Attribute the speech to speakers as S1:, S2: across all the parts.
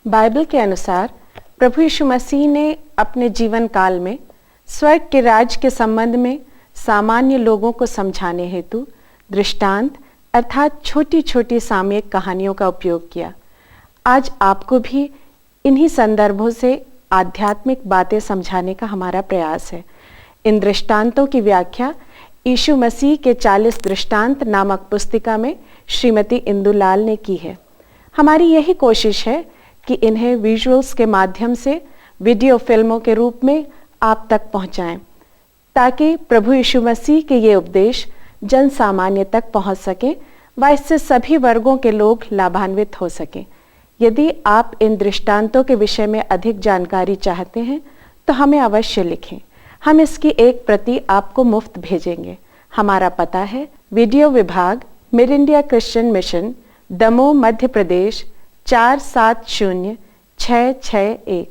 S1: Bible के अनुसार प्रभु यीशु मसीह ने अपने जीवन काल में स्वर्ग के राज्य के संबंध में सामान्य लोगों को समझाने हेतु दृष्टांत अर्थात छोटी छोटी सामयिक कहानियों का उपयोग किया। आज आपको भी इन्हीं संदर्भों से आध्यात्मिक बातें समझाने का हमारा प्रयास है। इन दृष्टांतों की व्याख्या यीशु मसीह के 40 दृष्टांत नामक पुस्तिका में श्रीमती इंदुलाल ने की है। हमारी यही कोशिश है कि इन्हें विजुअल्स के माध्यम से वीडियो फिल्मों के रूप में आप तक पहुंचाएं, ताकि प्रभु यीशु मसीह के ये उपदेश जन सामान्य तक पहुंच सके व इससे सभी वर्गों के लोग लाभान्वित हो सकें। यदि आप इन दृष्टांतों के विषय में अधिक जानकारी चाहते हैं तो हमें अवश्य लिखें। हम इसकी एक प्रति आपको मुफ्त भेजेंगे। हमारा पता है वीडियो विभाग, mid India Christian mission, Damoh, Madhya Pradesh 470661।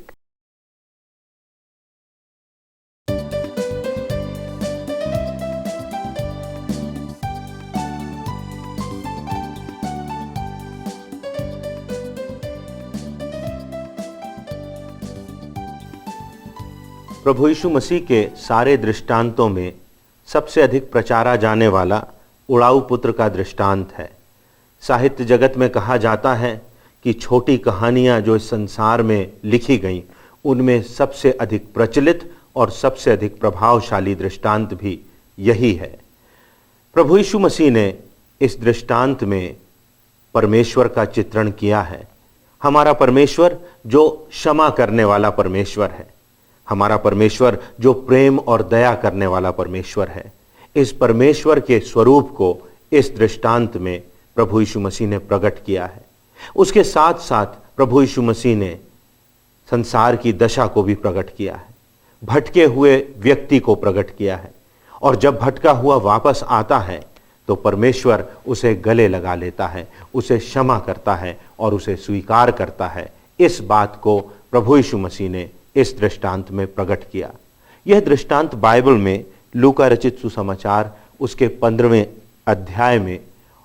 S2: प्रभु यीशु मसीह के सारे दृष्टांतों में सबसे अधिक प्रचारा जाने वाला उड़ाऊ पुत्र का दृष्टांत है। साहित्य जगत में कहा जाता है कि छोटी कहानियां जो इस संसार में लिखी गईं, उनमें सबसे अधिक प्रचलित और सबसे अधिक प्रभावशाली दृष्टांत भी यही है। प्रभु यीशु मसीह ने इस दृष्टांत में परमेश्वर का चित्रण किया है। हमारा परमेश्वर जो क्षमा करने वाला परमेश्वर है, हमारा परमेश्वर जो प्रेम और दया करने वाला परमेश्वर है। इस परमेश्वर के स्वरूप को इस दृष्टांत में प्रभु यीशु मसीह ने प्रकट किया है। उसके साथ साथ प्रभु यीशु मसीह ने संसार की दशा को भी प्रकट किया है, भटके हुए व्यक्ति को प्रकट किया है। और जब भटका हुआ वापस आता है तो परमेश्वर उसे गले लगा लेता है, उसे क्षमा करता है और उसे स्वीकार करता है। इस बात को प्रभु यीशु मसीह ने इस दृष्टांत में प्रकट किया। यह दृष्टांत बाइबल में लूका रचित सुसमाचार उसके 15वें अध्याय में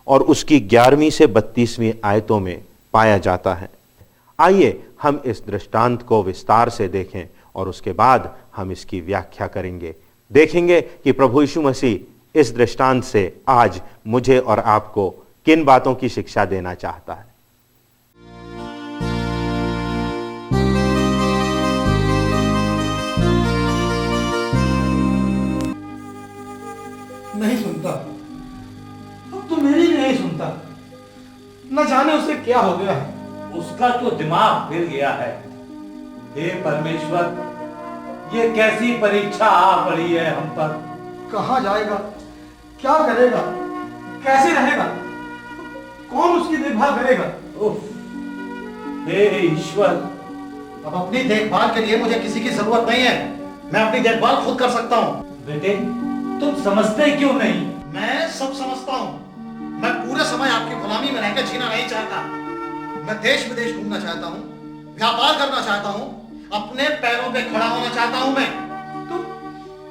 S2: और उसकी 11वीं से 32वीं आयतों में पाया जाता है। आइए हम इस दृष्टांत को विस्तार से देखें और उसके बाद हम इसकी व्याख्या करेंगे। देखेंगे कि प्रभु यीशु मसीह इस दृष्टांत से आज मुझे और आपको किन बातों की शिक्षा देना चाहता है।
S3: नहीं सुनता, अब तो मेरी भी नहीं सुनता। न जाने उसे क्या हो गया है।
S4: उसका तो दिमाग फिर गया है। हे परमेश्वर, ये कैसी परीक्षा आ पड़ी है हम पर।
S3: कहाँ जाएगा, क्या करेगा, कैसे रहेगा, कौन उसकी देखभाल करेगा।
S4: हे ईश्वर,
S5: अब अपनी देखभाल के लिए मुझे किसी की जरूरत नहीं है। मैं अपनी देखभाल खुद कर सकता हूँ।
S4: बेटे, तुम समझते क्यों नहीं?
S5: मैं सब समझता हूँ। मैं पूरे समय आपकी गुलामी में रहकर जीना नहीं चाहता। मैं देश विदेश घूमना चाहता हूँ, व्यापार करना चाहता हूँ, अपने पैरों पे खड़ा होना चाहता हूँ। मैं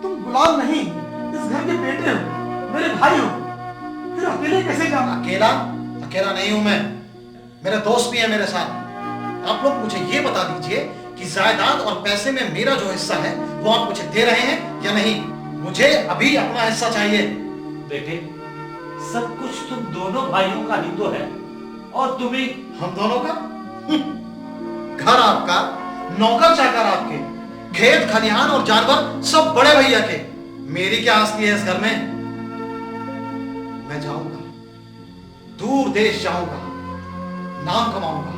S3: तुम गुलाम नहीं, इस घर के बेटे हो, मेरे भाई हो, फिर अकेले कैसे जाना?
S5: अकेला नहीं हूँ मैं, मेरे दोस्त भी हैं मेरे साथ। आप लोग मुझे ये बता दीजिए कि जायदाद और पैसे में मेरा जो हिस्सा है वो आप मुझे दे रहे हैं या नहीं। मुझे अभी अपना हिस्सा चाहिए।
S4: बेटे, सब कुछ तुम दोनों भाइयों का ही तो है, और तुम्हें
S5: हम दोनों का? घर आपका, नौकर चाकर आपके, खेत खलिहान और जानवर सब बड़े भैया के। मेरी क्या आस्ती है इस घर में? मैं जाऊंगा, दूर देश जाऊंगा, नाम कमाऊंगा,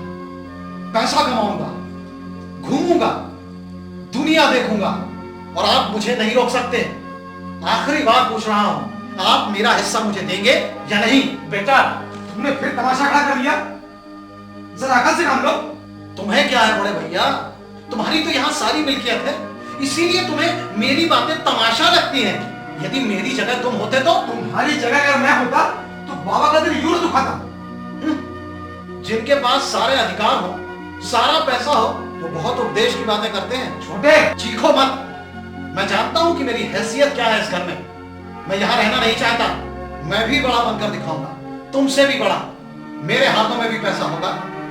S5: पैसा कमाऊंगा, घूमूंगा, दुनिया देखूंगा, और आप मुझे नहीं रोक सकते। आखिरी बार पूछ रहा हूं, आप मेरा हिस्सा मुझे देंगे या नहीं?
S4: बेटा,
S3: तुमने फिर तमाशा खड़ा कर लिया। जरा अकल से काम लो।
S5: तुम्हें क्या है बड़े भैया, तुम्हारी तो यहाँ सारी मिल्कियत है, इसीलिए तुम्हें मेरी बातें तमाशा लगती हैं। यदि मेरी जगह तुम होते तो?
S3: तुम्हारी जगह अगर मैं होता तो बाबा का दिल यूं दुखाता।
S5: जिनके पास सारे अधिकार हो, सारा पैसा हो, वो बहुत उपदेश की बातें करते हैं।
S3: छोटे,
S5: चीखो मत। मैं जानता हूं कि मेरी हैसियत क्या है इस घर में। मैं यहां रहना नहीं चाहता। मैं भी बड़ा बनकर दिखाऊंगा, तुमसे भी बड़ा। मेरे हाथों में भी पैसा होगा,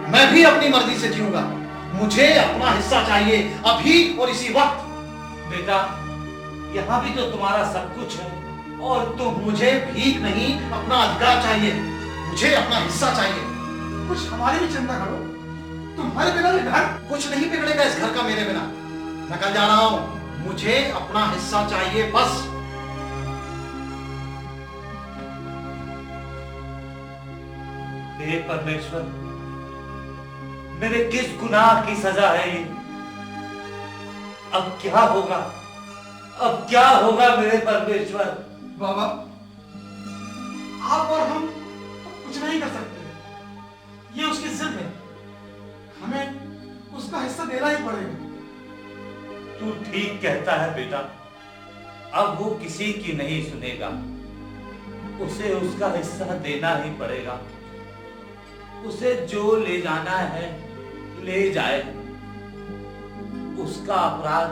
S5: मैं भी अपनी मर्जी से जीऊंगा। मुझे अपना हिस्सा चाहिए, अभी और इसी वक्त।
S4: बेटा, यहाँ भी तो तुम्हारा सब कुछ है और तुम
S5: मुझे भीख नहीं, अपना अधिकार चाहिए। मुझे अपना हिस्सा चाहिए।
S3: कुछ हमारी भी चिंता करो। तुम्हारे बिना ये घर
S5: कुछ नहीं बिगड़ेगा इस घर का मेरे बिना। मैं कल जा रहा हूं, मुझे अपना हिस्सा चाहिए बस।
S4: हे परमेश्वर, मेरे किस गुनाह की सजा है ये? अब क्या होगा? अब क्या होगा मेरे परमेश्वर?
S3: बाबा, आप और हम कुछ नहीं कर सकते। ये उसकी जिद है, हमें उसका हिस्सा देना ही पड़ेगा।
S4: तू ठीक कहता है बेटा, अब वो किसी की नहीं सुनेगा, उसे उसका हिस्सा देना ही पड़ेगा। उसे जो ले जाना है ले जाए। उसका अपराध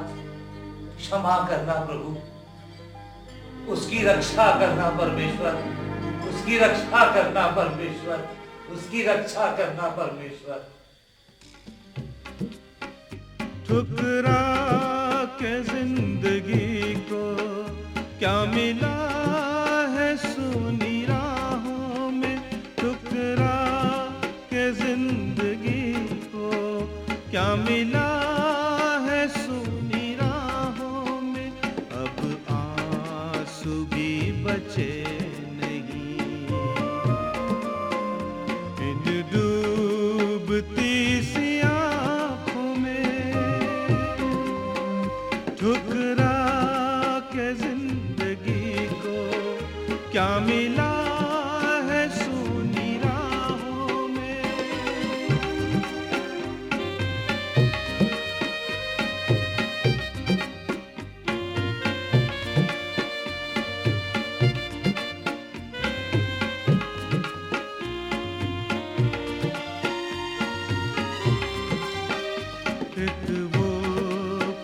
S4: क्षमा करना प्रभु, उसकी रक्षा करना परमेश्वर, उसकी रक्षा करना परमेश्वर, उसकी रक्षा करना परमेश्वर।
S6: ठुकरा के जिंदगी को क्या मिला है सुनी राहों में। ठुकरा के जिंदगी को क्या मिला है सुनी राहों में। अब आंसू भी बचे नहीं इन डूबती सी आंखों में। ठुकरा के जिंदगी को क्या मिला है सुनी राहों में। एक वो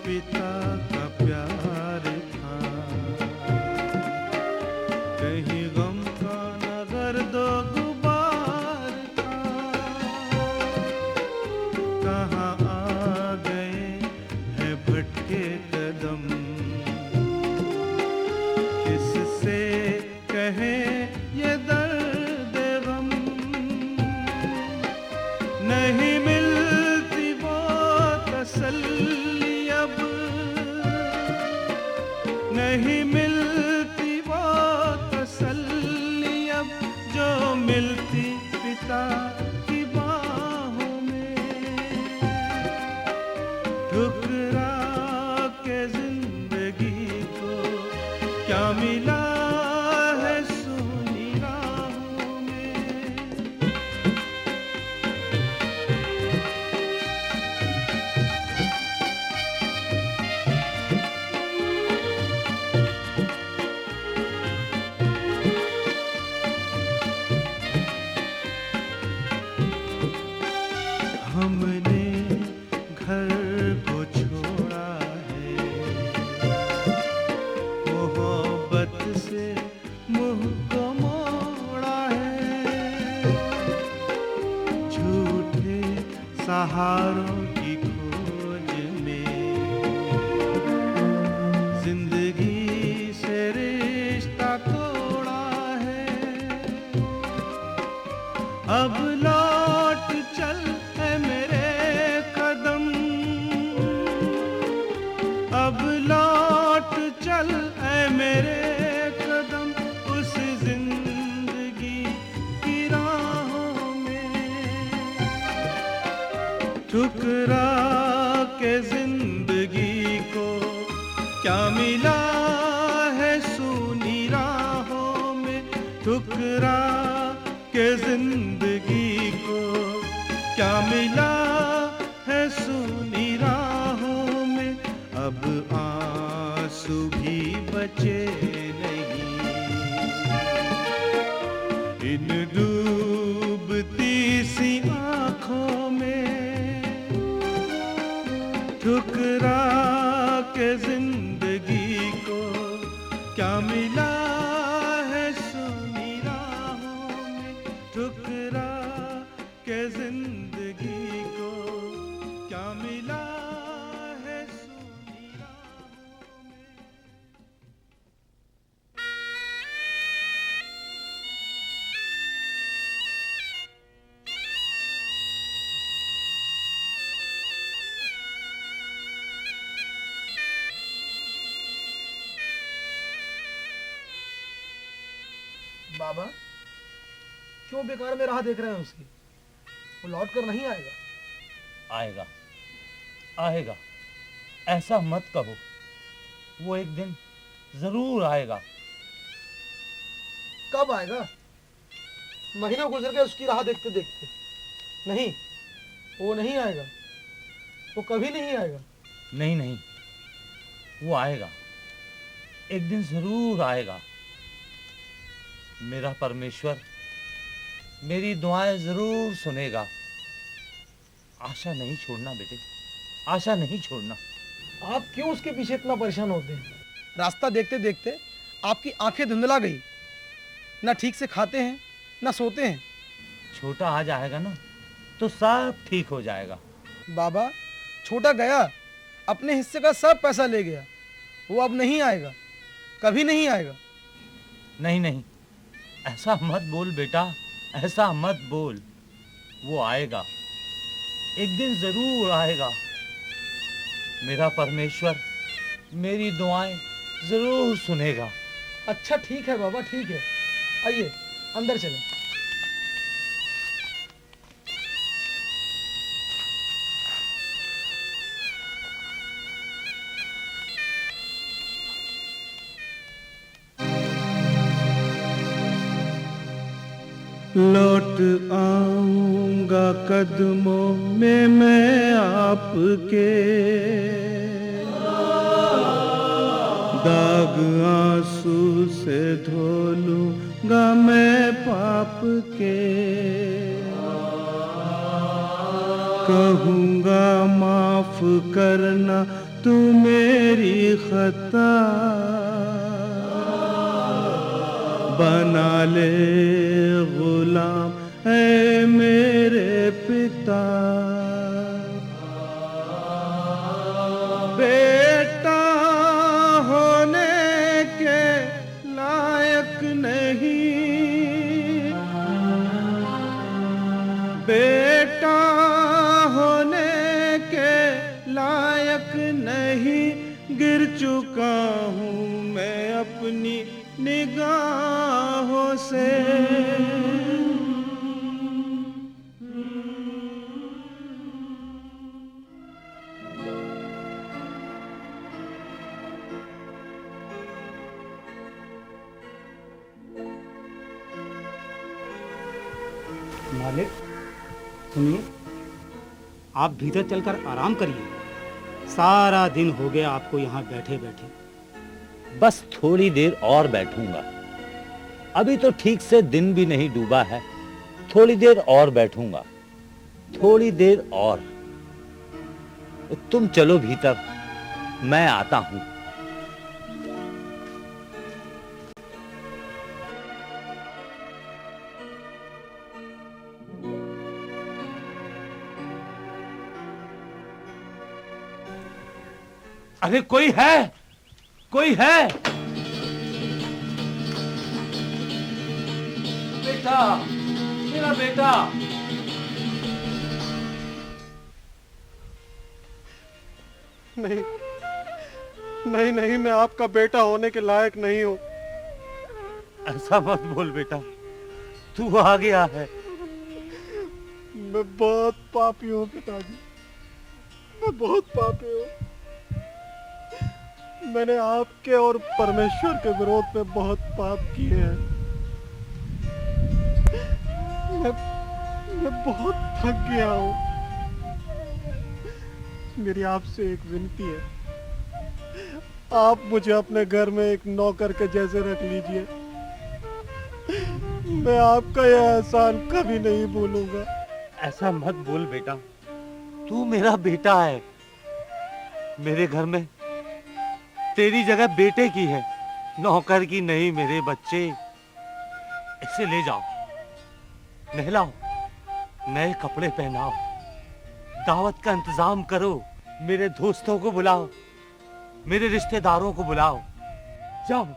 S6: पिता का प्यार था, कहीं गम का नगर दो गुबार था। कहाँ आ गए हैं भटके कदम, किससे कहे ये दर्द गम। नहीं मिलती वो तसल्ली अब, नहीं मिलती वो तसल्ली अब, जो मिलती पिता की बाहों में। ठुकरा के जिंदगी को क्या मिला है सुनी राहों में। हमने घर को छोड़ा है, मोहब्बत से मुंह को मोड़ा है। झूठे सहारों की खोज में जिंदगी से रिश्ता तोड़ा है। अब लौट चल है मेरे कदम, अब लौट चल है मेरे कदम, उस जिंदगी की राहों में। ठुकरा के जिंदगी को क्या मिला है सुनी राहों में। ठुकरा के जिंदगी को क्या मिला है सुनी राहों में। अब आंसू भी बचे नहीं इन डूबती सी आंखों में। ठुकरा के जिंदगी को क्या मिला है सुनी राहों में। ठुकरा के जिंदगी को क्या
S3: बाबा क्यों बेकार में राह देख रहे हैं उसकी? वो लौट कर नहीं आएगा।
S4: आएगा, आएगा, ऐसा मत कहो। वो एक दिन जरूर आएगा।
S3: कब आएगा? महीनों गुजर गए उसकी राह देखते देखते। नहीं, वो नहीं आएगा, वो कभी नहीं आएगा।
S4: नहीं नहीं, वो आएगा, एक दिन जरूर आएगा। मेरा परमेश्वर मेरी दुआएं जरूर सुनेगा। आशा नहीं छोड़ना बेटे, आशा नहीं छोड़ना।
S3: आप क्यों उसके पीछे इतना परेशान होते हैं? रास्ता देखते देखते आपकी आंखें धुंधला गई। ना ठीक से खाते हैं, ना सोते हैं।
S4: छोटा आ जाएगा ना तो सब ठीक हो जाएगा।
S3: बाबा, छोटा गया, अपने हिस्से का सब पैसा ले गया। वो अब नहीं आएगा, कभी नहीं आएगा।
S4: नहीं नहीं, ऐसा मत बोल बेटा, ऐसा मत बोल। वो आएगा, एक दिन जरूर आएगा। मेरा परमेश्वर मेरी दुआएं जरूर सुनेगा।
S3: अच्छा ठीक है बाबा, ठीक है। आइए अंदर चलें।
S6: लौट आऊंगा कदमों में मैं आपके, दाग आंसू से धो लूंगा मैं पाप के। कहूंगा माफ करना तू मेरी खता, बना ले गुलाम है मेरे पिता। बेटा होने के लायक नहीं, बेटा होने के लायक नहीं, गिर चुका हूँ मैं अपनी निगाहों से।
S7: मालिक सुनिए, आप भीतर चलकर आराम करिए। सारा दिन हो गया आपको यहाँ बैठे बैठे।
S4: बस थोड़ी देर और बैठूंगा, अभी तो ठीक से दिन भी नहीं डूबा है। थोड़ी देर और बैठूंगा, थोड़ी देर और। तुम चलो भीतर, मैं आता हूं। अरे कोई है, कोई है? बेटा, मेरा बेटा।
S6: नहीं नहीं नहीं, मैं आपका बेटा होने के लायक नहीं हूँ।
S4: ऐसा मत बोल बेटा, तू आ गया है।
S6: मैं बहुत पापी हूँ पिताजी, मैं बहुत पापी हूँ। मैंने आपके और परमेश्वर के विरोध में बहुत पाप किए हैं। मैं बहुत थक गया हूँ। मेरी आपसे एक विनती है, आप मुझे अपने घर में एक नौकर के जैसे रख लीजिए। मैं आपका यह एहसान कभी नहीं भूलूंगा।
S4: ऐसा मत बोल बेटा, तू मेरा बेटा है। मेरे घर में तेरी जगह बेटे की है, नौकर की नहीं। मेरे बच्चे, इसे ले जाओ, नहलाओ, नए कपड़े पहनाओ, दावत का इंतजाम करो, मेरे दोस्तों को बुलाओ, मेरे रिश्तेदारों को बुलाओ। जाओ।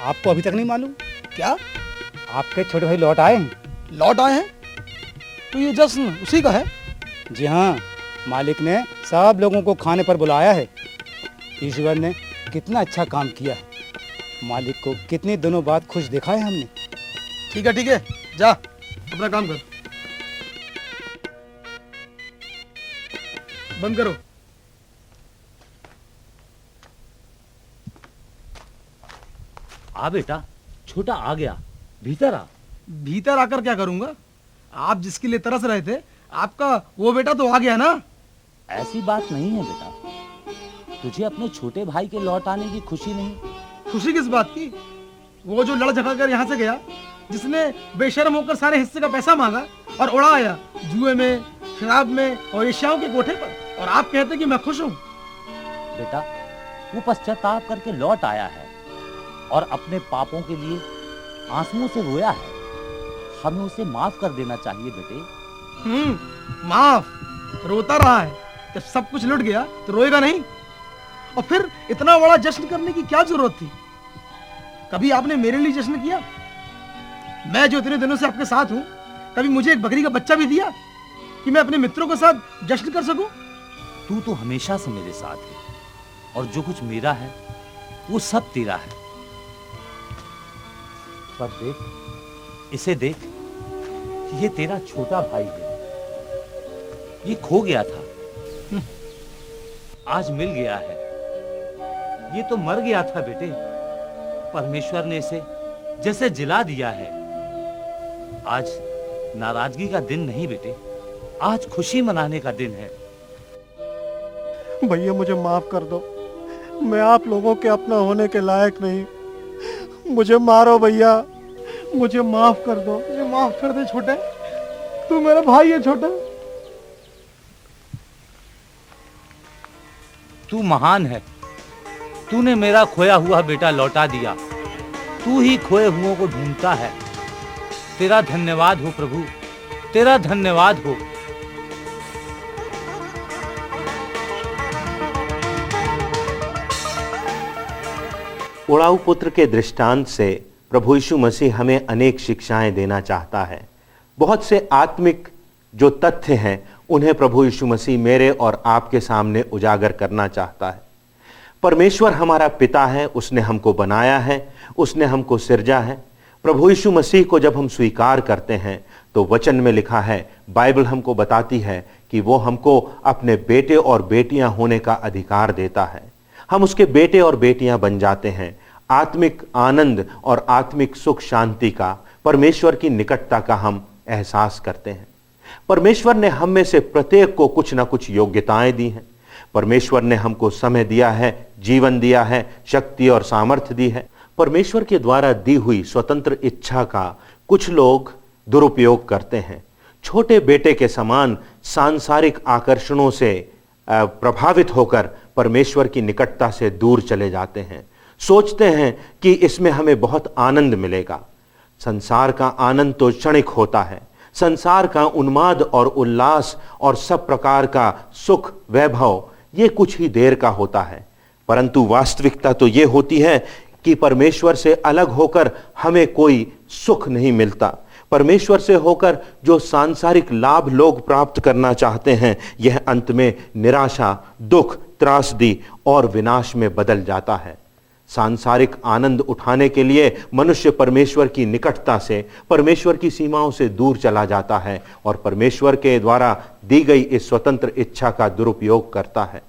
S7: आपको अभी तक नहीं मालूम?
S3: क्या
S7: आपके छोटे भाई लौट आए हैं।
S3: लौट आए हैं? तो ये जश्न उसी का है?
S7: जी हाँ, मालिक ने सब लोगों को खाने पर बुलाया है। ईश्वर ने कितना अच्छा काम किया है। मालिक को कितने दिनों बाद खुश देखा है हमने।
S3: ठीक है, जा अपना काम कर। बंद करो।
S4: आ बेटा, छोटा आ गया, भीतर आ।
S3: भीतर आकर क्या करूंगा? आप जिसके लिए तरस रहे थे, आपका वो बेटा तो आ गया ना।
S4: ऐसी बात नहीं है बेटा, तुझे अपने छोटे भाई के लौट आने की खुशी नहीं?
S3: खुशी किस बात की? वो जो लड़ झगड़ कर यहाँ से गया, जिसने बेशर्म होकर सारे हिस्से का पैसा मांगा और उड़ा आया जुए में, शराब में और एशियाओं के कोठे पर, और आप कहते कि मैं खुश हूँ।
S4: बेटा, वो पश्चाताप करके लौट आया है और अपने पापों के लिए आंसुओं से रोया है। हमें उसे माफ कर देना चाहिए बेटे।
S3: माफ? रोता रहा है, जब सब कुछ लुट गया तो रोएगा नहीं? और फिर इतना बड़ा जश्न करने की क्या जरूरत थी? कभी आपने मेरे लिए जश्न किया? मैं जो इतने दिनों से आपके साथ हूं, कभी मुझे एक बकरी का बच्चा भी दिया कि मैं अपने मित्रों के साथ जश्न कर सकूं?
S4: तू तो हमेशा से मेरे साथ है, और जो कुछ मेरा है वो सब तेरा है। पर देख, इसे देख, ये तेरा छोटा भाई है। ये खो गया था, आज मिल गया है। ये तो मर गया था बेटे, परमेश्वर ने इसे जैसे जिला दिया है। आज नाराजगी का दिन नहीं बेटे, आज खुशी मनाने का दिन है।
S6: भैया मुझे माफ कर दो, मैं आप लोगों के अपना होने के लायक नहीं। मुझे मारो भैया, मुझे माफ कर दो।
S3: मुझे माफ कर दे छोटे, तू मेरा भाई है छोटा।
S4: तू महान है, तूने मेरा खोया हुआ बेटा लौटा दिया। तू ही खोए हुओं को ढूंढता है। तेरा धन्यवाद हो प्रभु, तेरा धन्यवाद हो।
S2: उड़ाऊ पुत्र के दृष्टांत से प्रभु यीशु मसीह हमें अनेक शिक्षाएं देना चाहता है। बहुत से आत्मिक जो तथ्य हैं उन्हें प्रभु यीशु मसीह मेरे और आपके सामने उजागर करना चाहता है। परमेश्वर हमारा पिता है, उसने हमको बनाया है, उसने हमको सिरजा है। प्रभु यीशु मसीह को जब हम स्वीकार करते हैं तो वचन में लिखा है, बाइबल हमको बताती है कि वो हमको अपने बेटे और बेटियां होने का अधिकार देता है। हम उसके बेटे और बेटियां बन जाते हैं। आत्मिक आनंद और आत्मिक सुख शांति का, परमेश्वर की निकटता का हम एहसास करते हैं। परमेश्वर ने हम में से प्रत्येक को कुछ ना कुछ योग्यताएं दी हैं। परमेश्वर ने हमको समय दिया है, जीवन दिया है, शक्ति और सामर्थ्य दी है। परमेश्वर के द्वारा दी हुई स्वतंत्र इच्छा का कुछ लोग दुरुपयोग करते हैं। छोटे बेटे के समान सांसारिक आकर्षणों से प्रभावित होकर परमेश्वर की निकटता से दूर चले जाते हैं। सोचते हैं कि इसमें हमें बहुत आनंद मिलेगा। संसार का आनंद तो क्षणिक होता है। संसार का उन्माद और उल्लास और सब प्रकार का सुख वैभव ये कुछ ही देर का होता है, परंतु वास्तविकता तो ये होती है कि परमेश्वर से अलग होकर हमें कोई सुख नहीं मिलता। परमेश्वर से होकर जो सांसारिक लाभ लोग प्राप्त करना चाहते हैं, यह अंत में निराशा, दुख, त्रासदी और विनाश में बदल जाता है। सांसारिक आनंद उठाने के लिए मनुष्य परमेश्वर की निकटता से, परमेश्वर की सीमाओं से दूर चला जाता है और परमेश्वर के द्वारा दी गई इस स्वतंत्र इच्छा का दुरुपयोग करता है।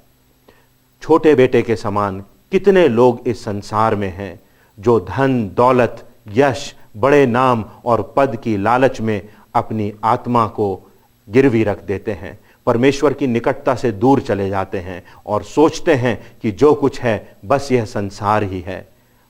S2: छोटे बेटे के समान कितने लोग इस संसार में हैं जो धन, दौलत, यश, बड़े नाम और पद की लालच में अपनी आत्मा को गिरवी रख देते हैं, परमेश्वर की निकटता से दूर चले जाते हैं और सोचते हैं कि जो कुछ है बस यह संसार ही है।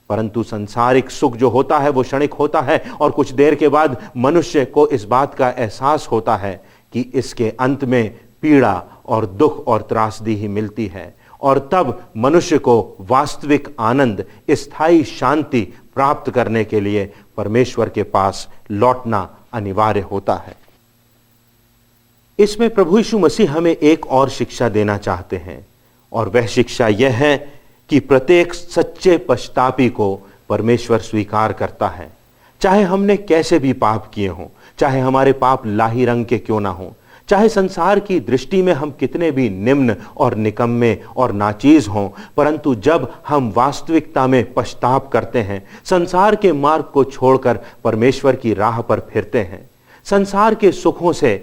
S2: परंतु संसारिक सुख जो होता है वो क्षणिक होता है और कुछ देर के बाद मनुष्य को इस बात का एहसास होता है कि इसके अंत में पीड़ा और दुख और त्रासदी ही मिलती है, और तब मनुष्य को वास्तविक आनंद, स्थायी शांति प्राप्त करने के लिए परमेश्वर के पास लौटना अनिवार्य होता है। इसमें प्रभु यीशु मसीह हमें एक और शिक्षा देना चाहते हैं, और वह शिक्षा यह है कि प्रत्येक सच्चे पश्चातापी को परमेश्वर स्वीकार करता है। चाहे हमने कैसे भी पाप किए हों, चाहे हमारे पाप लाही रंग के क्यों ना हों, चाहे संसार की दृष्टि में हम कितने भी निम्न और निकम्मे और नाचीज हों, परंतु जब हम वास्तविकता में पश्चाताप करते हैं, संसार के मार्ग को छोड़कर परमेश्वर की राह पर फिरते हैं, संसार के सुखों से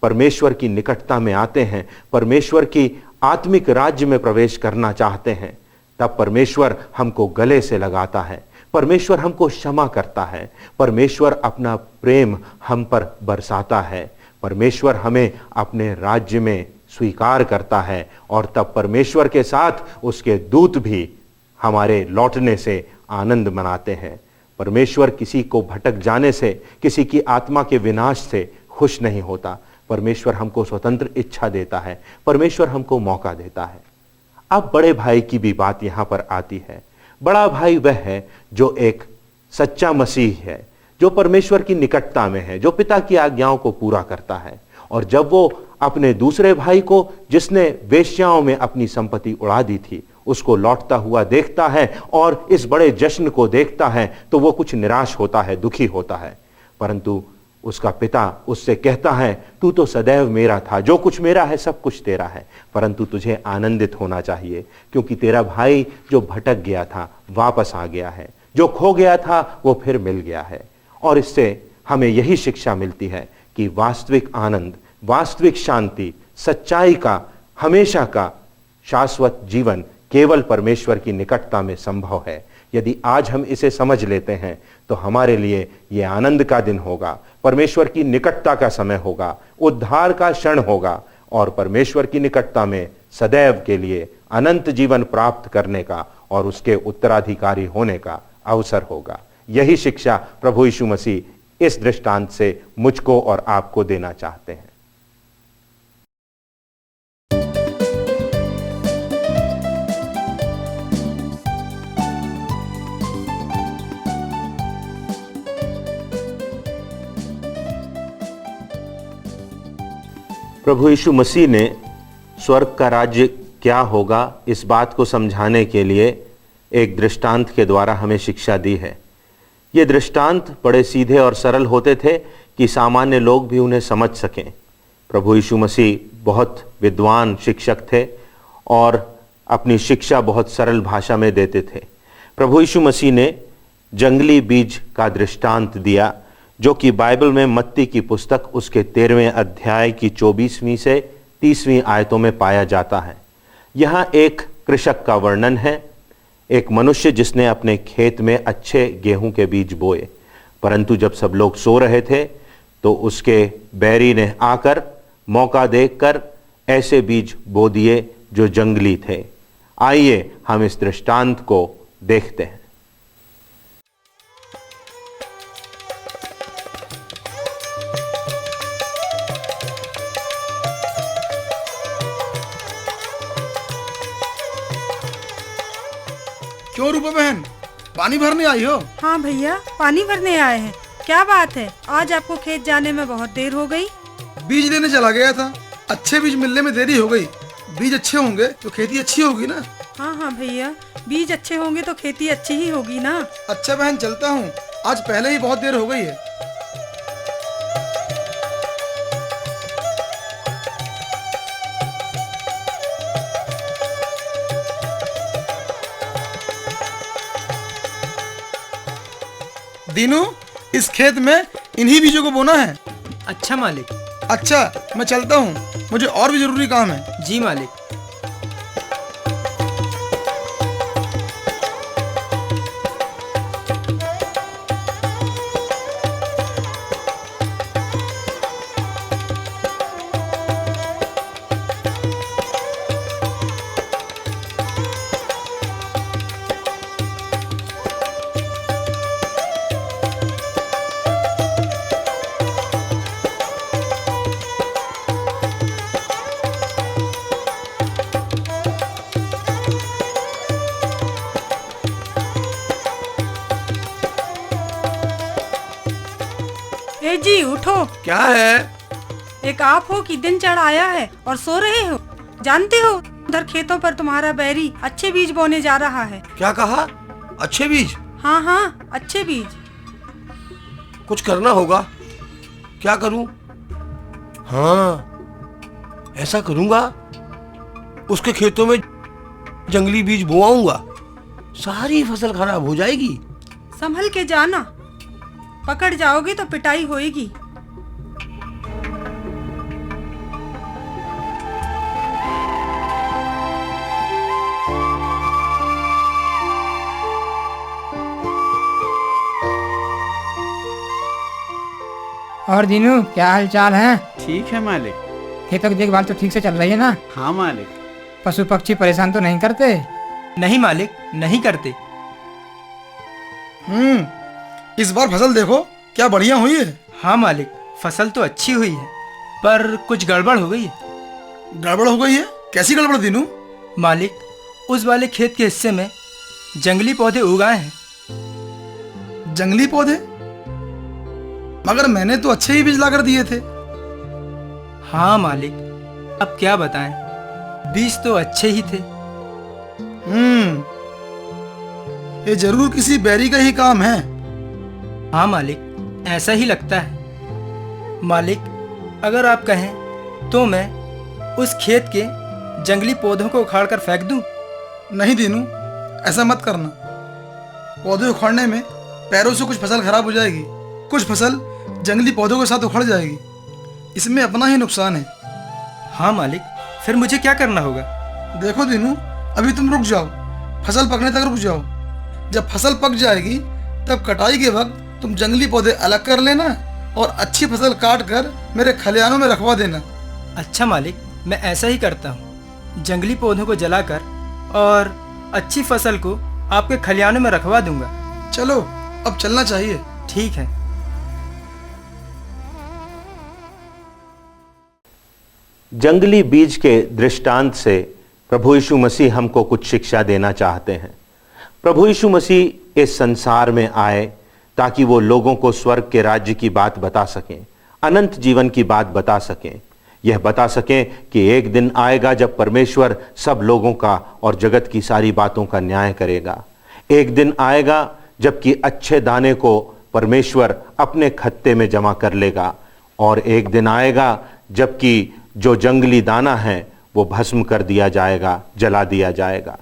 S2: परमेश्वर की निकटता में आते हैं, परमेश्वर की आत्मिक राज्य में प्रवेश करना चाहते हैं, तब परमेश्वर हमको गले से लगाता है, परमेश्वर हमको क्षमा करता है, परमेश्वर अपना प्रेम हम पर बरसाता है, परमेश्वर हमें अपने राज्य में स्वीकार करता है, और तब परमेश्वर के साथ उसके दूत भी हमारे लौटने से आनंद मनाते हैं। परमेश्वर किसी को भटक जाने से, किसी की आत्मा के विनाश से खुश नहीं होता। परमेश्वर हमको स्वतंत्र इच्छा देता है, परमेश्वर हमको मौका देता है। अब बड़े भाई की भी बात यहां पर आती है। बड़ा भाई वह है जो एक सच्चा मसीह है, जो परमेश्वर की निकटता में है, जो पिता की आज्ञाओं को पूरा करता है। और जब वो अपने दूसरे भाई को, जिसने वेश्याओं में अपनी संपत्ति उड़ा दी थी, उसको लौटता हुआ देखता है और इस बड़े जश्न को देखता है, तो वो कुछ निराश होता है, दुखी होता है। परंतु उसका पिता उससे कहता है, तू तो सदैव मेरा था, जो कुछ मेरा है सब कुछ तेरा है, परंतु तुझे आनंदित होना चाहिए, क्योंकि तेरा भाई जो भटक गया था वापस आ गया है, जो खो गया था वो फिर मिल गया है। और इससे हमें यही शिक्षा मिलती है कि वास्तविक आनंद, वास्तविक शांति, सच्चाई का, हमेशा का शाश्वत जीवन केवल परमेश्वर की निकटता में संभव है। यदि आज हम इसे समझ लेते हैं तो हमारे लिए यह आनंद का दिन होगा, परमेश्वर की निकटता का समय होगा, उद्धार का क्षण होगा, और परमेश्वर की निकटता में सदैव के लिए अनंत जीवन प्राप्त करने का और उसके उत्तराधिकारी होने का अवसर होगा। यही शिक्षा प्रभु यीशु मसीह इस दृष्टांत से मुझको और आपको देना चाहते हैं। प्रभु यीशु मसीह ने स्वर्ग का राज्य क्या होगा इस बात को समझाने के लिए एक दृष्टांत के द्वारा हमें शिक्षा दी है। ये दृष्टांत बड़े सीधे और सरल होते थे कि सामान्य लोग भी उन्हें समझ सकें। प्रभु यीशु मसीह बहुत विद्वान शिक्षक थे और अपनी शिक्षा बहुत सरल भाषा में देते थे। प्रभु यीशु मसीह ने जंगली बीज का दृष्टांत दिया, जो कि बाइबल में मत्ती की पुस्तक उसके 13वें अध्याय की 24वीं से 30वीं आयतों में पाया जाता है। यहाँ एक कृषक का वर्णन है, एक मनुष्य जिसने अपने खेत में अच्छे गेहूं के बीज बोए, परंतु जब सब लोग सो रहे थे तो उसके बैरी ने आकर मौका देखकर ऐसे बीज बो दिए जो जंगली थे। आइए हम इस दृष्टांत को देखते हैं।
S3: क्यों रूपा बहन, पानी भरने आई हो?
S8: हाँ भैया, पानी भरने आए हैं। क्या बात है, आज आपको खेत जाने में बहुत देर हो गई?
S3: बीज लेने चला गया था, अच्छे बीज मिलने में देरी हो गई। बीज अच्छे होंगे तो खेती अच्छी होगी ना।
S8: हाँ हाँ भैया, बीज अच्छे होंगे तो खेती अच्छी ही होगी ना।
S3: अच्छा बहन, चलता हूँ, आज पहले ही बहुत देर हो गई है। दीनू, इस खेत में इन्हीं बीजों को बोना है।
S9: अच्छा मालिक।
S3: अच्छा, मैं चलता हूँ, मुझे और भी जरूरी काम है।
S9: जी मालिक।
S8: ए जी उठो।
S3: क्या है?
S8: एक आप हो कि दिन चढ़ आया है और सो रहे हो? जानते हो उधर खेतों पर तुम्हारा बैरी अच्छे बीज बोने जा रहा है।
S3: क्या कहा? अच्छे बीज?
S8: हाँ हाँ, अच्छे बीज।
S9: कुछ करना होगा। क्या करूं? हाँ, ऐसा करूंगा, उसके खेतों में जंगली बीज बोआऊंगा, सारी फसल खराब हो जाएगी।
S8: संभल के जाना, पकड़ जाओगे तो पिटाई होएगी।
S10: और दीनू, क्या हाल चाल है?
S11: ठीक है मालिक।
S10: खेतों की देखभाल तो ठीक से चल रही है ना?
S11: हाँ मालिक।
S10: पशु पक्षी परेशान तो नहीं करते?
S12: नहीं मालिक, नहीं करते।
S3: इस बार फसल देखो क्या बढ़िया हुई है।
S12: हाँ मालिक, फसल तो अच्छी हुई है, पर कुछ गड़बड़ हो गई है।
S3: गड़बड़ हो गई है? कैसी गड़बड़ दीनू?
S12: मालिक, उस वाले खेत के हिस्से में जंगली पौधे उगाए हैं।
S3: जंगली पौधे? मगर मैंने तो अच्छे ही बीज लाकर दिए थे।
S12: हाँ मालिक, अब क्या बताएं, बीज तो अच्छे ही थे।
S3: ये जरूर किसी बैरी का ही काम है।
S12: हाँ मालिक, ऐसा ही लगता है। मालिक, अगर आप कहें तो मैं उस खेत के जंगली पौधों को उखाड़ कर फेंक दूं?
S3: नहीं दीनू, ऐसा मत करना। पौधे उखाड़ने में पैरों से कुछ फसल खराब हो जाएगी, कुछ फसल जंगली पौधों के साथ उखड़ जाएगी। इसमें अपना ही नुकसान है।
S12: हाँ मालिक, फिर मुझे क्या करना होगा?
S3: देखो दीनू, अभी तुम रुक जाओ, फसल पकने तक रुक जाओ। जब फसल पक जाएगी तब कटाई के वक्त तुम जंगली पौधे अलग कर लेना और अच्छी फसल काट कर मेरे खलिहानों में रखवा देना।
S12: अच्छा मालिक, मैं ऐसा ही करता हूँ। जंगली पौधों को जलाकर और अच्छी फसल को आपके खलिहानों में रखवा दूंगा।
S3: चलो, अब चलना चाहिए।
S12: ठीक है।
S2: जंगली बीज के दृष्टांत से प्रभु यीशु मसीह हमको कुछ शिक्षा देना चाहते हैं। प्रभु यीशु मसीह इस संसार में आए ताकि वो लोगों को स्वर्ग के राज्य की बात बता सकें, अनंत जीवन की बात बता सकें। यह बता सकें कि एक दिन आएगा जब परमेश्वर सब लोगों का और जगत की सारी बातों का न्याय करेगा। एक दिन आएगा जबकि अच्छे दाने को परमेश्वर अपने खत्ते में जमा कर लेगा, और एक दिन आएगा जबकि जो जंगली दाना है वो भस्म कर दिया जाएगा, जला दिया जाएगा।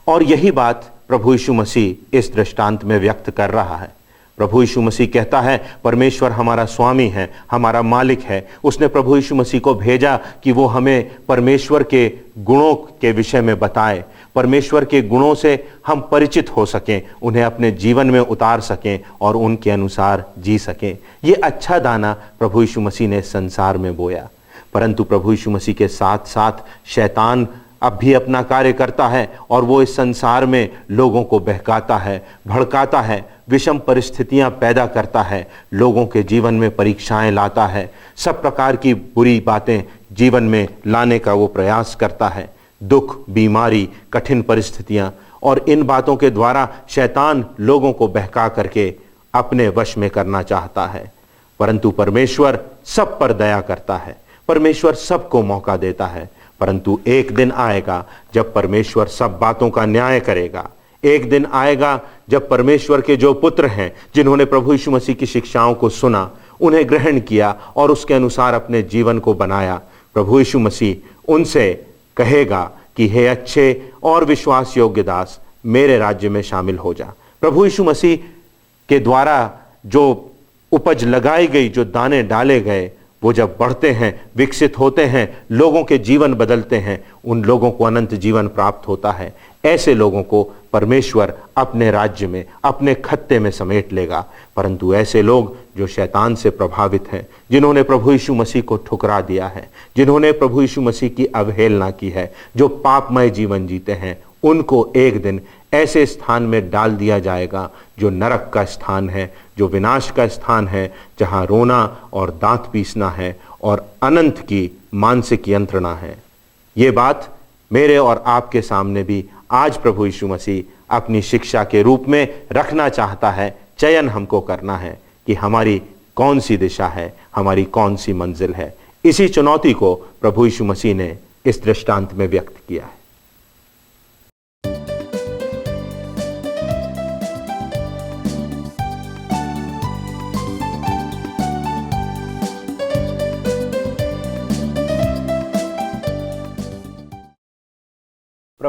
S2: और यही बात प्रभु यीशु मसीह इस दृष्टांत में व्यक्त कर रहा है। प्रभु यीशु मसीह कहता है, परमेश्वर हमारा स्वामी है, हमारा मालिक है। उसने प्रभु यीशु मसीह को भेजा कि वो हमें परमेश्वर के गुणों के विषय में बताए, परमेश्वर के गुणों से हम परिचित हो सकें, उन्हें अपने जीवन में उतार सकें और उनके अनुसार जी सकें। ये अच्छा दाना प्रभु यीशु मसीह ने संसार में बोया। परंतु प्रभु यीशु मसीह के साथ साथ शैतान अब भी अपना कार्य करता है और वो इस संसार में लोगों को बहकाता है, भड़काता है, विषम परिस्थितियां पैदा करता है, लोगों के जीवन में परीक्षाएं लाता है, सब प्रकार की बुरी बातें जीवन में लाने का वो प्रयास करता है। दुख, बीमारी, कठिन परिस्थितियां, और इन बातों के द्वारा शैतान लोगों को बहका करके अपने वश में करना चाहता है। परंतु परमेश्वर सब पर दया करता है, परमेश्वर सबको मौका देता है। परंतु एक दिन आएगा जब परमेश्वर सब बातों का न्याय करेगा। एक दिन आएगा जब परमेश्वर के जो पुत्र हैं, जिन्होंने प्रभु यीशु मसीह की शिक्षाओं को सुना, उन्हें ग्रहण किया और उसके अनुसार अपने जीवन को बनाया, प्रभु यीशु मसीह उनसे कहेगा कि हे अच्छे और विश्वास योग्य दास, मेरे राज्य में शामिल हो जा। प्रभु यीशु मसीह के द्वारा जो उपज लगाई गई, जो दाने डाले गए, वो जब बढ़ते हैं, विकसित होते हैं, लोगों के जीवन बदलते हैं, उन लोगों को अनंत जीवन प्राप्त होता है। ऐसे लोगों को परमेश्वर अपने राज्य में, अपने खत्ते में समेट लेगा। परंतु ऐसे लोग जो शैतान से प्रभावित हैं, जिन्होंने प्रभु यीशु मसीह को ठुकरा दिया है, जिन्होंने प्रभु यीशु मसीह की अवहेलना की है, जो पापमय जीवन जीते हैं, उनको एक दिन ऐसे स्थान में डाल दिया जाएगा जो नरक का स्थान है, जो विनाश का स्थान है, जहां रोना और दांत पीसना है और अनंत की मानसिक यंत्रणा है। ये बात मेरे और आपके सामने भी आज प्रभु यीशु मसीह अपनी शिक्षा के रूप में रखना चाहता है। चयन हमको करना है कि हमारी कौन सी दिशा है, हमारी कौन सी मंजिल है। इसी चुनौती को प्रभु यीशु मसीह ने इस दृष्टांत में व्यक्त किया है।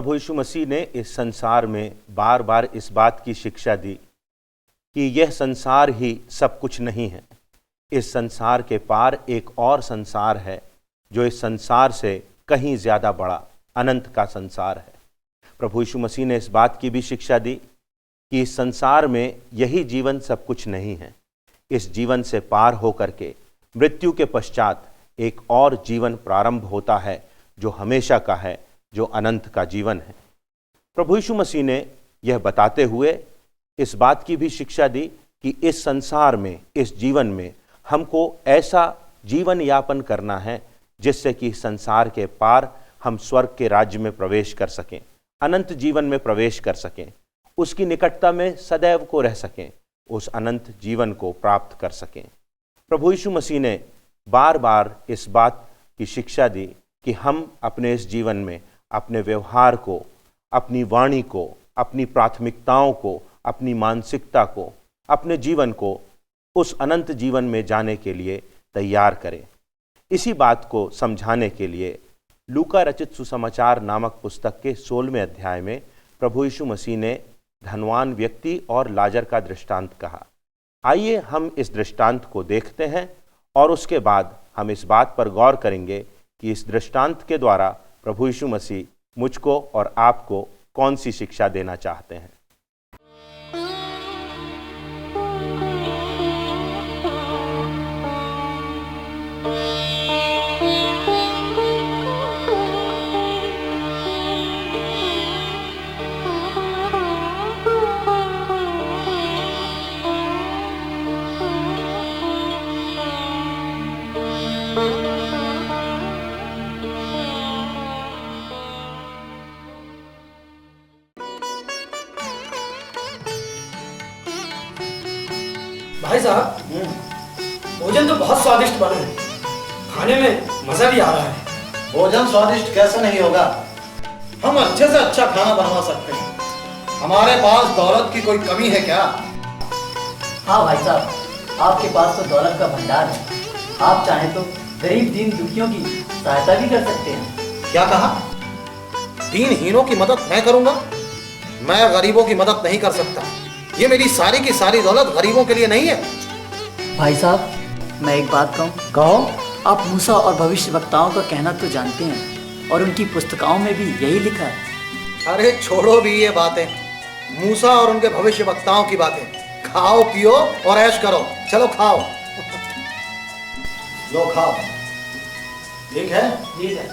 S2: प्रभु यीशु मसीह ने इस संसार में बार बार इस बात की शिक्षा दी कि यह संसार ही सब कुछ नहीं है। इस संसार के पार एक और संसार है जो इस संसार से कहीं ज़्यादा बड़ा अनंत का संसार है। प्रभु यीशु मसीह ने इस बात की भी शिक्षा दी कि इस संसार में यही जीवन सब कुछ नहीं है। इस जीवन से पार होकर के मृत्यु के पश्चात एक और जीवन प्रारंभ होता है जो हमेशा का है, जो अनंत का जीवन है। प्रभु यीशु मसीह ने यह बताते हुए इस बात की भी शिक्षा दी कि इस संसार में, इस जीवन में हमको ऐसा जीवन यापन करना है जिससे कि संसार के पार हम स्वर्ग के राज्य में प्रवेश कर सकें, अनंत जीवन में प्रवेश कर सकें, उसकी निकटता में सदैव को रह सकें, उस अनंत जीवन को प्राप्त कर सकें। प्रभु यीशु मसीह ने बार बार इस बात की शिक्षा दी कि हम अपने इस जीवन में अपने व्यवहार को, अपनी वाणी को, अपनी प्राथमिकताओं को, अपनी मानसिकता को, अपने जीवन को उस अनंत जीवन में जाने के लिए तैयार करें। इसी बात को समझाने के लिए लूका रचित सुसमाचार नामक पुस्तक के 16वें अध्याय में प्रभु यीशु मसीह ने धनवान व्यक्ति और लाजर का दृष्टांत कहा। आइए हम इस दृष्टांत को देखते हैं और उसके बाद हम इस बात पर गौर करेंगे कि इस दृष्टांत के द्वारा प्रभु यीशु मसीह मुझको और आपको कौन सी शिक्षा देना चाहते हैं।
S12: भाई साहब, भोजन तो बहुत स्वादिष्ट बना है, खाने में मजा भी आ रहा है।
S5: भोजन स्वादिष्ट कैसे नहीं होगा? हम अच्छे से अच्छा खाना बनवा सकते हैं। हमारे पास दौलत की कोई कमी है क्या?
S11: हाँ भाई साहब, आपके पास तो दौलत का भंडार है। आप चाहें तो गरीब दीन दुखियों की सहायता भी कर सकते हैं।
S5: क्या कहा? दीनहीनों की मदद मैं करूंगा? मैं गरीबों की मदद नहीं कर सकता। ये मेरी सारी की सारी दौलत गरीबों के लिए नहीं है।
S11: भाई साहब, मैं एक बात कहूँ?
S5: कहो।
S11: आप मूसा और भविष्यवक्ताओं का कहना तो जानते हैं और उनकी पुस्तकाओं में भी यही लिखा है।
S5: अरे छोड़ो भी ये बातें, मूसा और उनके भविष्यवक्ताओं की बातें। खाओ पियो और ऐश करो। चलो खाओ। लो खाओ। ठीक है?
S11: ठीक है।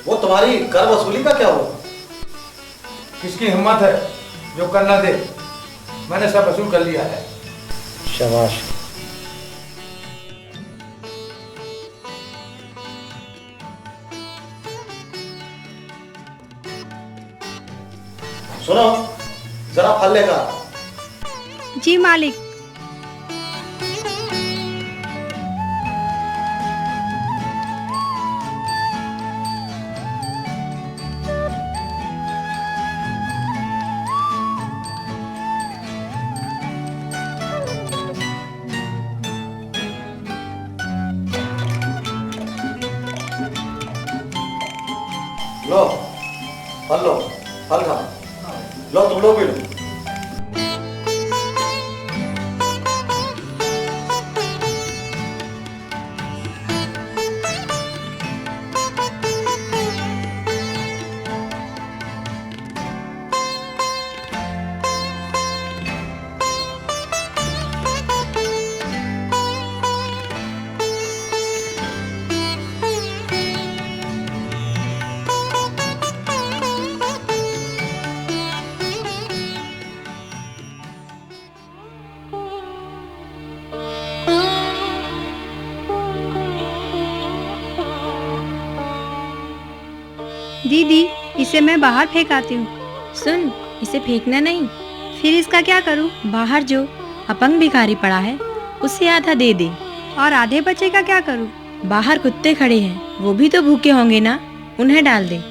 S5: वो तुम्हारी कर वसूली का क्या हुआ?
S13: किसकी हिम्मत है जो कर ना दे? मैंने सब वसूल कर लिया है।
S5: शाबाश। सुनो, जरा फल लेकर आओ।
S8: जी मालिक।
S5: लो फल खाओ। लो तुम लोग भी लो।
S8: दीदी, इसे मैं बाहर फेंक आती हूँ।
S14: सुन, इसे फेंकना नहीं।
S8: फिर इसका क्या करूँ?
S14: बाहर जो अपंग भिखारी पड़ा है उसे आधा दे दे।
S8: और आधे बचे का क्या करूँ?
S14: बाहर कुत्ते खड़े हैं, वो भी तो भूखे होंगे ना, उन्हें डाल दे।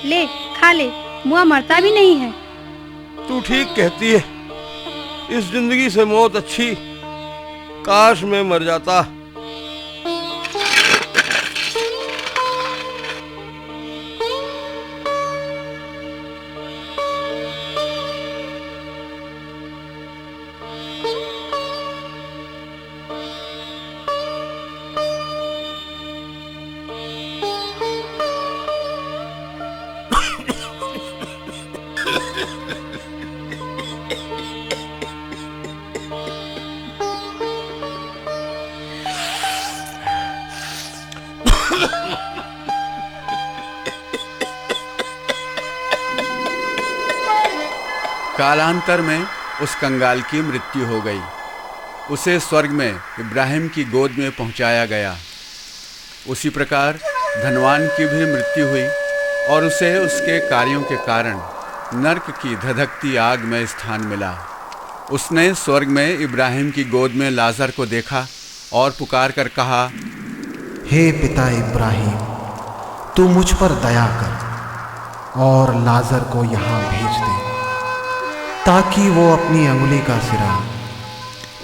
S8: ले, खा ले,
S14: मुआ मरता भी नहीं है।
S9: तू ठीक कहती है, इस जिंदगी से मौत अच्छी, काश मैं मर जाता।
S15: कालांतर में उस कंगाल की मृत्यु हो गई। उसे स्वर्ग में इब्राहिम की गोद में पहुंचाया गया। उसी प्रकार धनवान की भी मृत्यु हुई और उसे उसके कार्यों के कारण नरक की धधकती आग में स्थान मिला। उसने स्वर्ग में इब्राहिम की गोद में लाजर को देखा और पुकार कर कहा,
S5: हे पिता इब्राहिम, तू मुझ पर दया कर और लाजर को यहाँ भेज दे, ताकि वो अपनी अंगुली का सिरा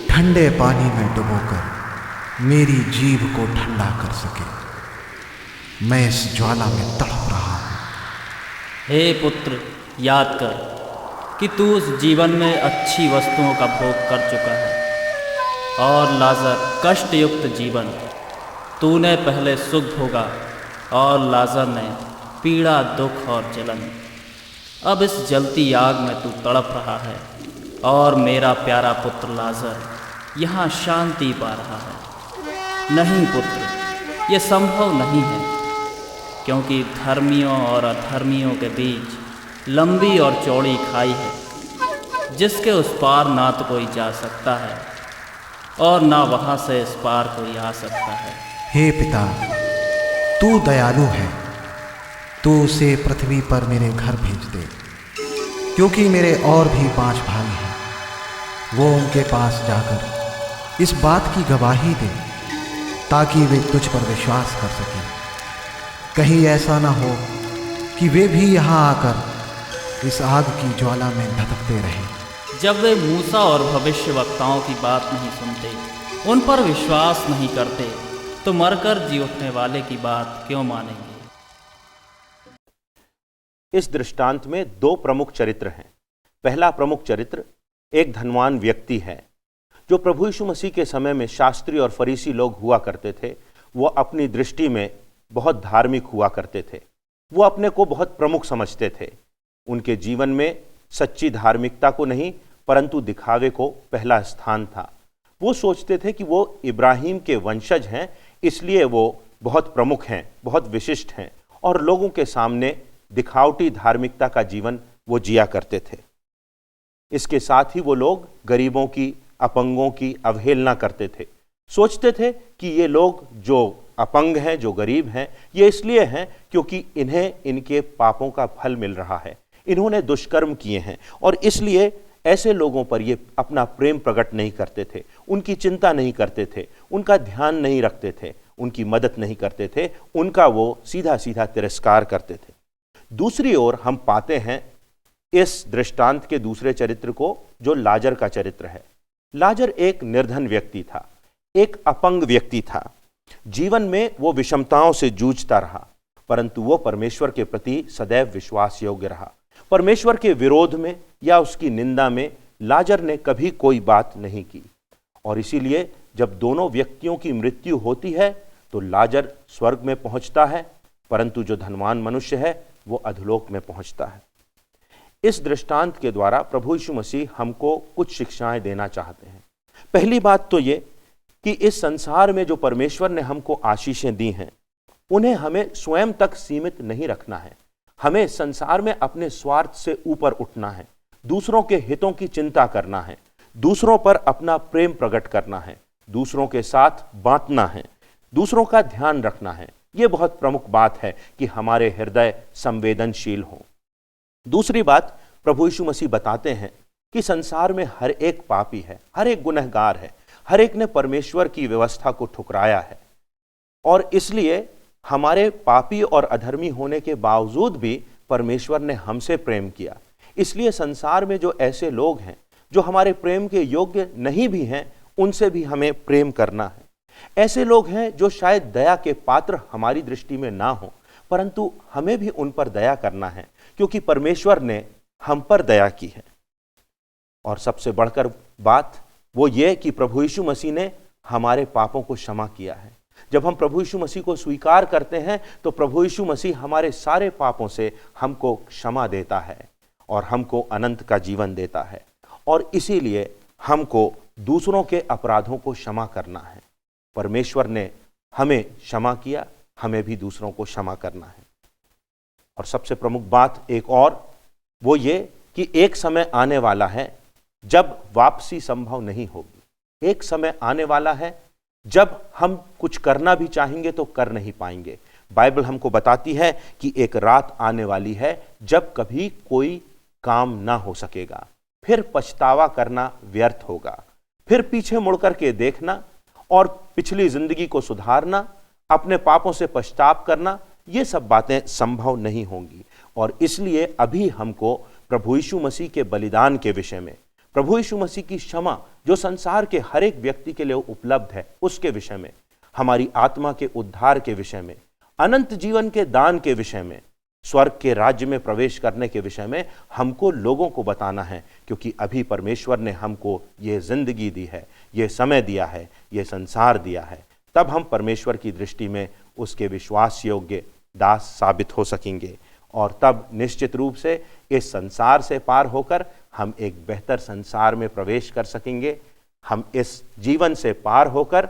S5: ठंडे पानी में डुबोकर मेरी जीभ को ठंडा कर सके। मैं इस ज्वाला में तड़प रहा हूँ।
S11: हे पुत्र, याद कर कि तू उस जीवन में अच्छी वस्तुओं का भोग कर चुका है और लाजर कष्टयुक्त जीवन। तूने पहले सुख भोगा और लाजर ने पीड़ा, दुख और जलन। अब इस जलती आग में तू तड़प रहा है और मेरा प्यारा पुत्र लाजर यहाँ शांति पा रहा है। नहीं पुत्र, ये संभव नहीं है, क्योंकि धर्मियों और अधर्मियों के बीच लंबी और चौड़ी खाई है, जिसके उस पार ना तो कोई जा सकता है और ना वहाँ से इस पार कोई आ सकता है।
S5: हे पिता, तू दयालु है, तू उसे पृथ्वी पर मेरे घर भेज दे, क्योंकि मेरे और भी 5 भाई हैं। वो उनके पास जाकर इस बात की गवाही दे, ताकि वे तुझ पर विश्वास कर सकें। कहीं ऐसा ना हो कि वे भी यहाँ आकर इस आग की ज्वाला में धधकते रहें।
S11: जब वे मूसा और भविष्यवक्ताओं की बात नहीं सुनते, उन पर विश्वास नहीं करते, तो मरकर जी उठने वाले की बात क्यों मानेंगे?
S2: इस दृष्टांत में 2 प्रमुख चरित्र हैं। पहला प्रमुख चरित्र एक धनवान व्यक्ति है, जो प्रभु यीशु मसीह के समय में शास्त्री और फरीसी लोग हुआ करते थे। वो अपनी दृष्टि में बहुत धार्मिक हुआ करते थे। वो अपने को बहुत प्रमुख समझते थे। उनके जीवन में सच्ची धार्मिकता को नहीं, परंतु दिखावे को पहला स्थान था। वो सोचते थे कि वो इब्राहिम के वंशज हैं, इसलिए वो बहुत प्रमुख हैं, बहुत विशिष्ट हैं, और लोगों के सामने दिखावटी धार्मिकता का जीवन वो जिया करते थे। इसके साथ ही वो लोग गरीबों की, अपंगों की अवहेलना करते थे। सोचते थे कि ये लोग जो अपंग हैं, जो गरीब हैं, ये इसलिए हैं क्योंकि इन्हें इनके पापों का फल मिल रहा है, इन्होंने दुष्कर्म किए हैं, और इसलिए ऐसे लोगों पर ये अपना प्रेम प्रकट नहीं करते थे, उनकी चिंता नहीं करते थे, उनका ध्यान नहीं रखते थे, उनकी मदद नहीं करते थे, उनका वो सीधा सीधा तिरस्कार करते थे। दूसरी ओर हम पाते हैं इस दृष्टांत के दूसरे चरित्र को, जो लाजर का चरित्र है। लाजर एक निर्धन व्यक्ति था, एक अपंग व्यक्ति था। जीवन में वो विषमताओं से जूझता रहा, परंतु वो परमेश्वर के प्रति सदैव विश्वास योग्य रहा। परमेश्वर के विरोध में या उसकी निंदा में लाजर ने कभी कोई बात नहीं की, और इसीलिए जब दोनों व्यक्तियों की मृत्यु होती है तो लाजर स्वर्ग में पहुंचता है, परंतु जो धनवान मनुष्य है वो अधोलोक में पहुंचता है। इस दृष्टांत के द्वारा प्रभु यीशु मसीह हमको कुछ शिक्षाएं देना चाहते हैं। पहली बात तो ये कि इस संसार में जो परमेश्वर ने हमको आशीषें दी हैं, उन्हें हमें स्वयं तक सीमित नहीं रखना है। हमें संसार में अपने स्वार्थ से ऊपर उठना है, दूसरों के हितों की चिंता करना है, दूसरों पर अपना प्रेम प्रकट करना है, दूसरों के साथ बांटना है, दूसरों का ध्यान रखना है। यह बहुत प्रमुख बात है कि हमारे हृदय संवेदनशील हों। दूसरी बात, प्रभु यीशु मसीह बताते हैं कि संसार में हर एक पापी है, हर एक गुनहगार है, हर एक ने परमेश्वर की व्यवस्था को ठुकराया है, और इसलिए हमारे पापी और अधर्मी होने के बावजूद भी परमेश्वर ने हमसे प्रेम किया। इसलिए संसार में जो ऐसे लोग हैं जो हमारे प्रेम के योग्य नहीं भी हैं, उनसे भी हमें प्रेम करना है। ऐसे लोग हैं जो शायद दया के पात्र हमारी दृष्टि में ना हो, परंतु हमें भी उन पर दया करना है, क्योंकि परमेश्वर ने हम पर दया की है। और सबसे बढ़कर बात वो ये कि प्रभु यीशु मसीह ने हमारे पापों को क्षमा किया है। जब हम प्रभु यीशु मसीह को स्वीकार करते हैं तो प्रभु यीशु मसीह हमारे सारे पापों से हमको क्षमा देता है और हमको अनंत का जीवन देता है। और इसीलिए हमको दूसरों के अपराधों को क्षमा करना है। परमेश्वर ने हमें क्षमा किया, हमें भी दूसरों को क्षमा करना है। और सबसे प्रमुख बात एक और वो ये कि एक समय आने वाला है जब वापसी संभव नहीं होगी। एक समय आने वाला है जब हम कुछ करना भी चाहेंगे तो कर नहीं पाएंगे। बाइबल हमको बताती है कि एक रात आने वाली है जब कभी कोई काम ना हो सकेगा, फिर पछतावा करना व्यर्थ होगा, फिर पीछे मुड़कर के देखना और पिछली जिंदगी को सुधारना, अपने पापों से पश्चाताप करना, ये सब बातें संभव नहीं होंगी। और इसलिए अभी हमको प्रभु यीशु मसीह के बलिदान के विषय में, प्रभु यीशु मसीह की क्षमा जो संसार के हर एक व्यक्ति के लिए उपलब्ध है, उसके विषय में, हमारी आत्मा के उद्धार के विषय में, अनंत जीवन के दान के विषय में, स्वर्ग के राज्य में प्रवेश करने के विषय में हमको लोगों को बताना है। क्योंकि अभी परमेश्वर ने हमको ये जिंदगी दी है, ये समय दिया है, ये संसार दिया है, तब हम परमेश्वर की दृष्टि में उसके विश्वास योग्य दास साबित हो सकेंगे। और तब निश्चित रूप से इस संसार से पार होकर हम एक बेहतर संसार में प्रवेश कर सकेंगे। हम इस जीवन से पार होकर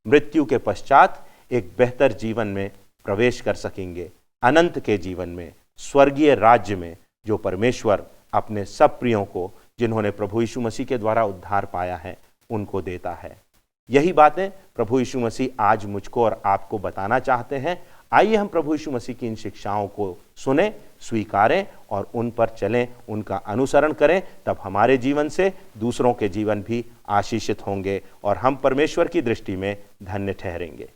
S2: मृत्यु के पश्चात एक बेहतर जीवन में प्रवेश कर सकेंगे, अनंत के जीवन में, स्वर्गीय राज्य में, जो परमेश्वर अपने सब प्रियों को, जिन्होंने प्रभु यीशु मसीह के द्वारा उद्धार पाया है, उनको देता है। यही बातें प्रभु यीशु मसीह आज मुझको और आपको बताना चाहते हैं। आइए हम प्रभु यीशु मसीह की इन शिक्षाओं को सुने, स्वीकारें और उन पर चलें, उनका अनुसरण करें। तब हमारे जीवन से दूसरों के जीवन भी आशीषित होंगे और हम परमेश्वर की दृष्टि में धन्य ठहरेंगे।